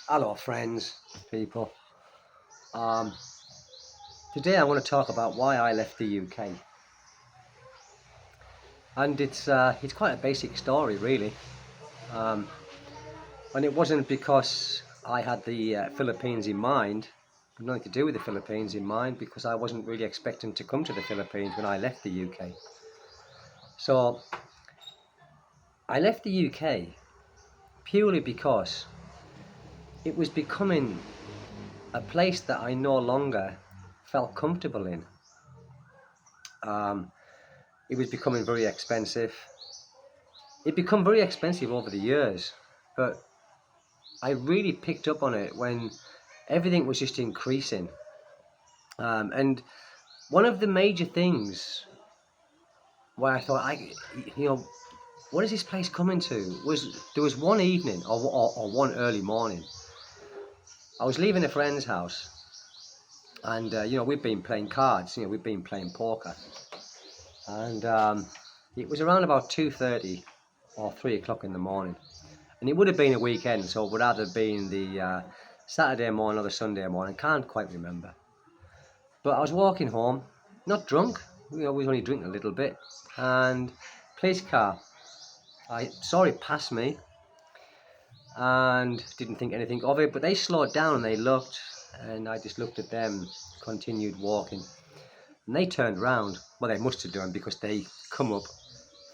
Hello, friends, people. Um, Today I want to talk about why I left the UK, and it's quite a basic story, really. Um, and it wasn't because I had the Philippines in mind, nothing to do with the Philippines in mind, because I wasn't really expecting to come to the Philippines when I left the UK. So I left the UK purely because it was becoming a place that I no longer felt comfortable in. Um, it was becoming very expensive. It become very expensive over the years, but I really picked up on it when everything was just increasing. And one of the major things where I thought, you know, what is this place coming to? Was there was one evening or one early morning, I was leaving a friend's house, and we've been playing cards, we've been playing poker, and it was around about 2:30 or 3 o'clock in the morning. And it would have been a weekend, so it would either have been the Saturday morning or the Sunday morning. Can't quite remember. But I was walking home, not drunk. We always only drink a little bit. And police car. I saw it pass me and didn't think anything of it. But they slowed down and they looked, and I just looked at them, continued walking. And they turned round. Well, they must have done because they come up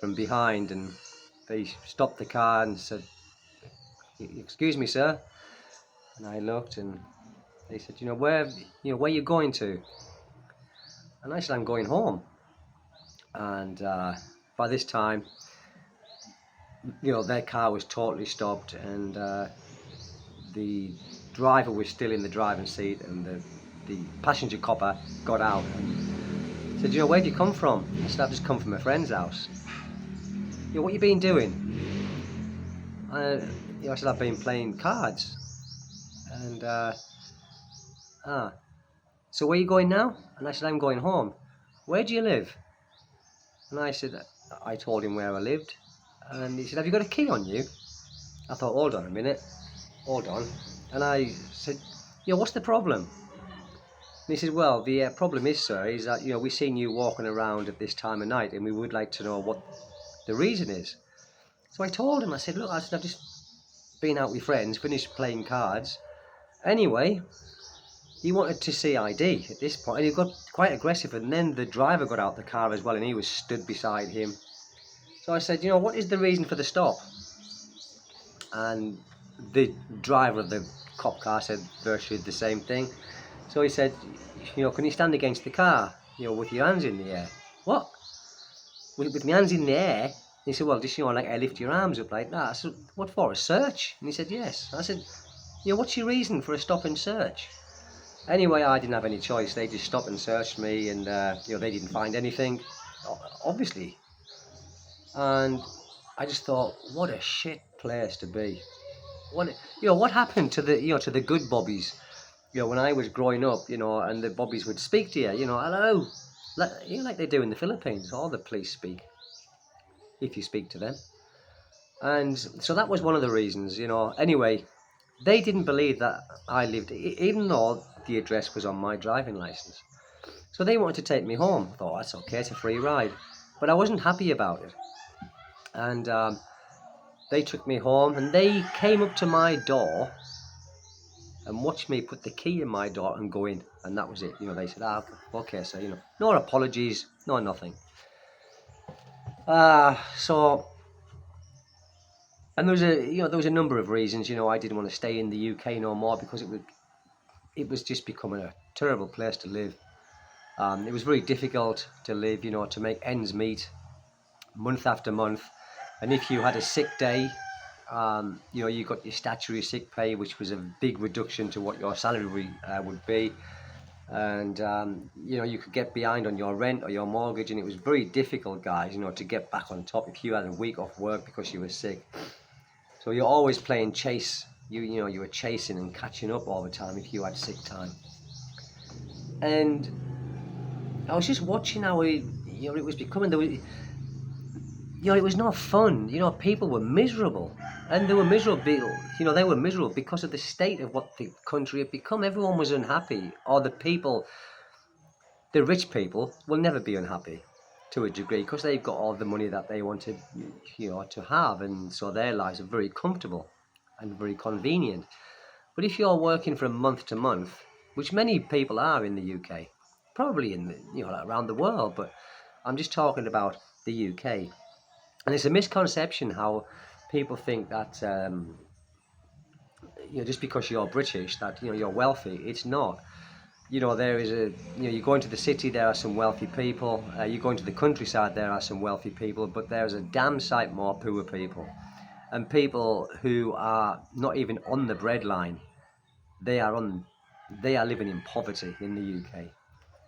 from behind and they stopped the car and said, "Excuse me, sir." And I looked, and they said, where you going to? And I said, I'm going home. And by this time, their car was totally stopped, and the driver was still in the driving seat, and the passenger copper got out and said, where'd you come from? I said, I've just come from a friend's house. What you been doing? I said, I've been playing cards. And so where are you going now? And I said, I'm going home. Where do you live? And I told him where I lived. And he said, have you got a key on you? I thought, hold on a minute. Hold on. And I said, what's the problem? And he said, well, the problem is, sir, is that, we've seen you walking around at this time of night, and we would like to know what the reason is. So I told him, I said, look, I've just been out with friends, finished playing cards. Anyway, he wanted to see ID at this point, and he got quite aggressive, and then the driver got out the car as well, and he was stood beside him. So I said, what is the reason for the stop? And the driver of the cop car said virtually the same thing. So he said, can you stand against the car, with your hands in the air? What? With my hands in the air? And he said, well, just, like I lift your arms up like that. I said, what for, a search? And he said, yes. I said, what's your reason for a stop and search? Anyway, I didn't have any choice. They just stopped and searched me, and they didn't find anything, obviously. And I just thought, what a shit place to be. What happened to the good bobbies? When I was growing up, and the bobbies would speak to you, hello, like they do in the Philippines. All the police speak if you speak to them. And so that was one of the reasons, Anyway, they didn't believe that I lived, even though the address was on my driving license. So they wanted to take me home. I thought, that's okay, it's a free ride. But I wasn't happy about it. And they took me home, and they came up to my door and watched me put the key in my door and go in. And that was it. They said, okay, so, no apologies, no nothing. And there was a number of reasons, I didn't want to stay in the UK no more, because it was just becoming a terrible place to live. It was very difficult to live, to make ends meet month after month. And if you had a sick day, you got your statutory sick pay, which was a big reduction to what your salary would be. And, you could get behind on your rent or your mortgage, and it was very difficult, guys, to get back on top if you had a week off work because you were sick. So you're always playing chase. You were chasing and catching up all the time if you had sick time. And I was just watching how it was becoming. it was not fun. People were miserable, and they were miserable. They were miserable because of the state of what the country had become. Everyone was unhappy, or the rich people will never be unhappy to a degree because they've got all the money that they want to have, and so their lives are very comfortable and very convenient. But if you're working from month to month, which many people are in the UK, probably in around the world, but I'm just talking about the UK, and it's a misconception how people think that just because you're British that you're wealthy. It's not. There is you go into the city, there are some wealthy people. You go into the countryside, there are some wealthy people, but there's a damn sight more poor people, and people who are not even on the breadline. They are living in poverty in the UK.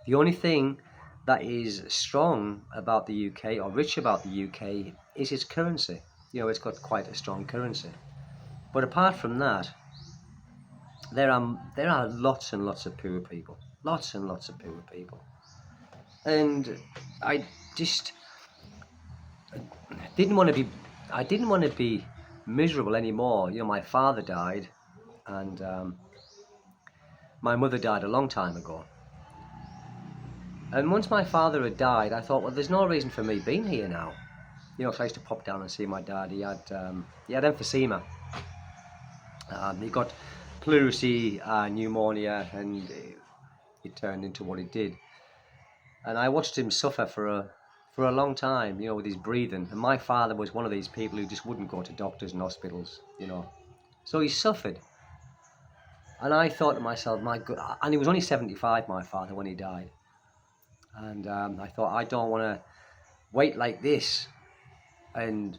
The only thing that is strong about the UK or rich about the UK is its currency. It's got quite a strong currency. But apart from that, there are lots and lots of poor people, lots and lots of poor people, and I just didn't want to be. I didn't want to be miserable anymore. My father died, and my mother died a long time ago. And once my father had died, I thought, well, there's no reason for me being here now. So I used to pop down and see my dad. He had emphysema. He got pleurisy pneumonia, and it turned into what it did. And I watched him suffer for a long time, with his breathing. And my father was one of these people who just wouldn't go to doctors and hospitals, So he suffered. And I thought to myself, my God, and he was only 75, my father, when he died. And I thought, I don't want to wait like this and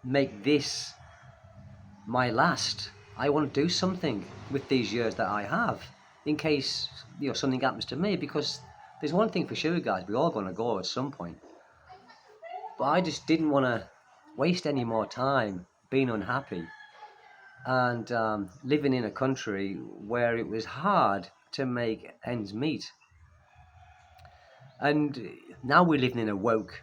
make this my last. I want to do something with these years that I have in case something happens to me, because there's one thing for sure, guys, we're all going to go at some point. But I just didn't want to waste any more time being unhappy and living in a country where it was hard to make ends meet. And now we're living in a woke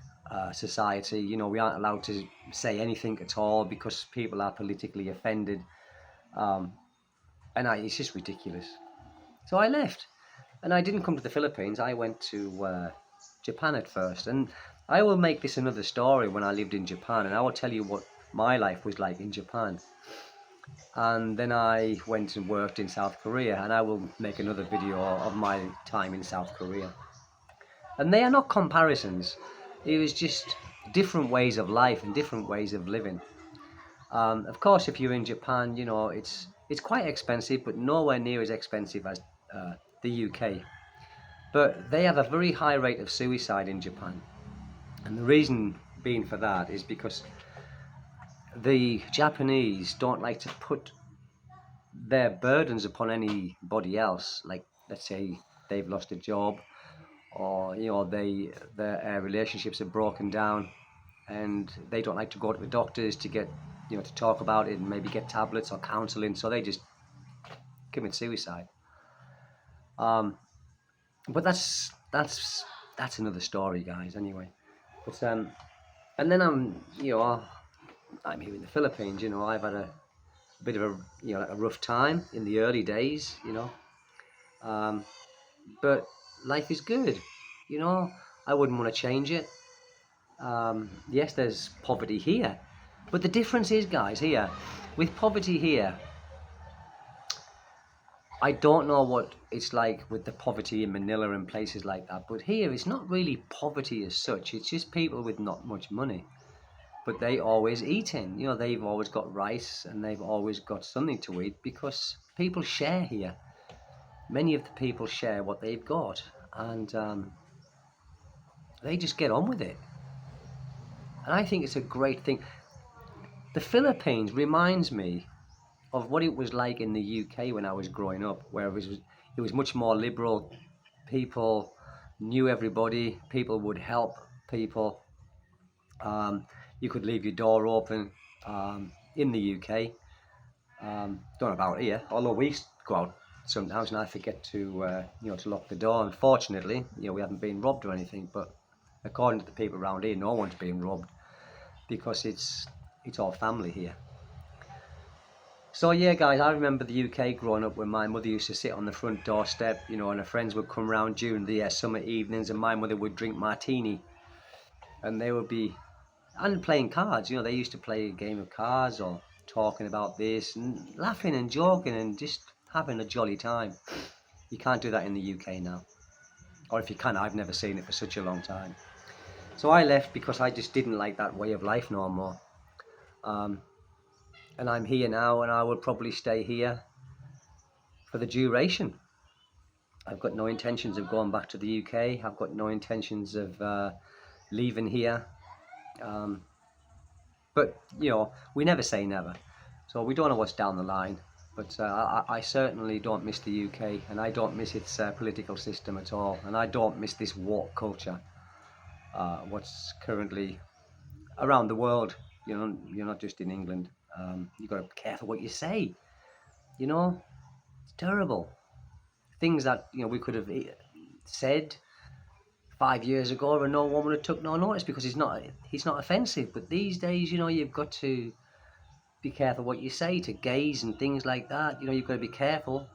society. We aren't allowed to say anything at all because people are politically offended. And it's just ridiculous. So I left. And I didn't come to the Philippines. I went to Japan at first. And I will make this another story when I lived in Japan. And I will tell you what my life was like in Japan. And then I went and worked in South Korea. And I will make another video of my time in South Korea. And they are not comparisons. It was just different ways of life and different ways of living. Of course, if you're in Japan, it's quite expensive, but nowhere near as expensive as the UK. But they have a very high rate of suicide in Japan. And the reason being for that is because the Japanese don't like to put their burdens upon anybody else. Like, let's say they've lost a job, or their relationships are broken down, and they don't like to go to the doctors to get to talk about it and maybe get tablets or counseling, so they just commit suicide. But that's another story, guys. Anyway, but and then I'm here in the Philippines. I've had a bit of a rough time in the early days. But life is good. I wouldn't want to change it. Yes, there's poverty here, but the difference is, guys, here, with poverty here, I don't know what it's like with the poverty in Manila and places like that, but here it's not really poverty as such. It's just people with not much money, but they always eating. They've always got rice and they've always got something to eat because people share here. Many of the people share what they've got, and they just get on with it. And I think it's a great thing. The Philippines reminds me of what it was like in the UK when I was growing up, where it was much more liberal. People knew everybody. People would help people. You could leave your door open in the UK. Don't know about here, although we go out sometimes and I forget to to lock the door. Unfortunately, we haven't been robbed or anything, but according to the people around here, no one's being robbed because it's all family here. So yeah, guys, I remember the UK growing up when my mother used to sit on the front doorstep, you know, and her friends would come round during the summer evenings, and my mother would drink martini, and they would be and playing cards. You know, they used to play a game of cards or talking about this and laughing and joking and just having a jolly time. You can't do that in the UK now, or if you can, I've never seen it for such a long time. So I left because I just didn't like that way of life no more. And I'm here now, and I will probably stay here for the duration. I've got no intentions of going back to the UK. I've got no intentions of leaving here. But, you know, we never say never. So we don't know what's down the line. But I certainly don't miss the UK, and I don't miss its political system at all. And I don't miss this woke culture, what's currently around the world. You know, you're not just in England. You've got to be careful what you say. You know, it's terrible. Things that, you know, we could have said 5 years ago and no one would have took no notice because he's not offensive. But these days, you know, you've got to be careful what you say to gays and things like that. You know, you've got to be careful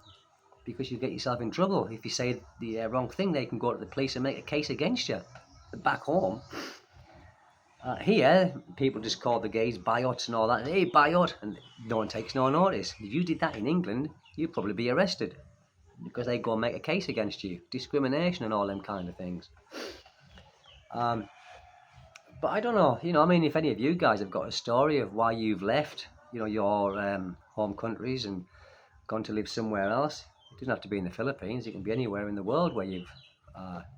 because you get yourself in trouble. If you say the wrong thing, they can go to the police and make a case against you. Back home, here, people just call the gays biots and all that. Hey, biot, and no one takes no notice. If you did that in England, you'd probably be arrested because they go and make a case against you. Discrimination and all them kind of things. But I don't know, you know, I mean, if any of you guys have got a story of why you've left, you know, your home countries and gone to live somewhere else, it doesn't have to be in the Philippines, it can be anywhere in the world where you've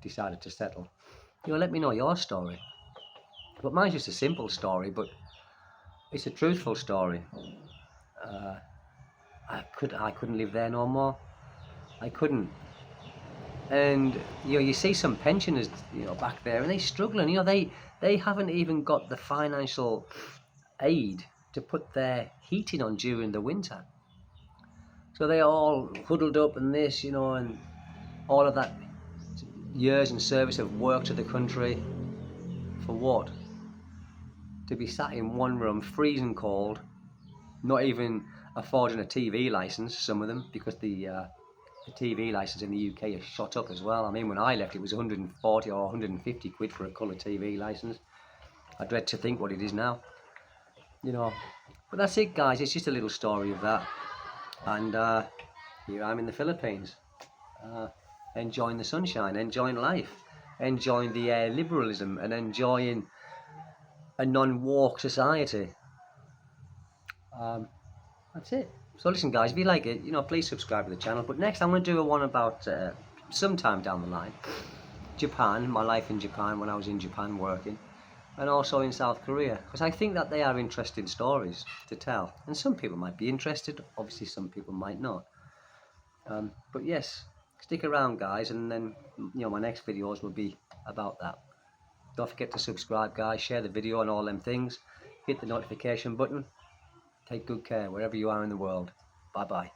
decided to settle. You know, let me know your story. But mine's just a simple story, but it's a truthful story. I couldn't live there no more. I couldn't. And you know, you see some pensioners, you know, back there, and they're struggling. You know, they haven't even got the financial aid to put their heating on during the winter. So they're all huddled up in this, you know, and all of that years in service of work to the country for what? To be sat in one room, freezing cold, not even affording a TV license, some of them, because the TV license in the UK has shot up as well. I mean, when I left, it was 140 or 150 quid for a colour TV license. I dread to think what it is now, you know. But that's it, guys. It's just a little story of that. And here I'm in the Philippines, enjoying the sunshine, enjoying life, enjoying the liberalism, and enjoying a non-woke society. That's it. So listen, guys, if you like it, you know, please subscribe to the channel. But next I'm going to do one about sometime down the line, Japan, my life in Japan when I was in Japan working, and also in South Korea, because I think that they are interesting stories to tell. And some people might be interested, obviously some people might not. But yes, stick around, guys, and then, you know, my next videos will be about that. Don't forget to subscribe, guys, share the video and all them things. Hit the notification button. Take good care wherever you are in the world. Bye-bye.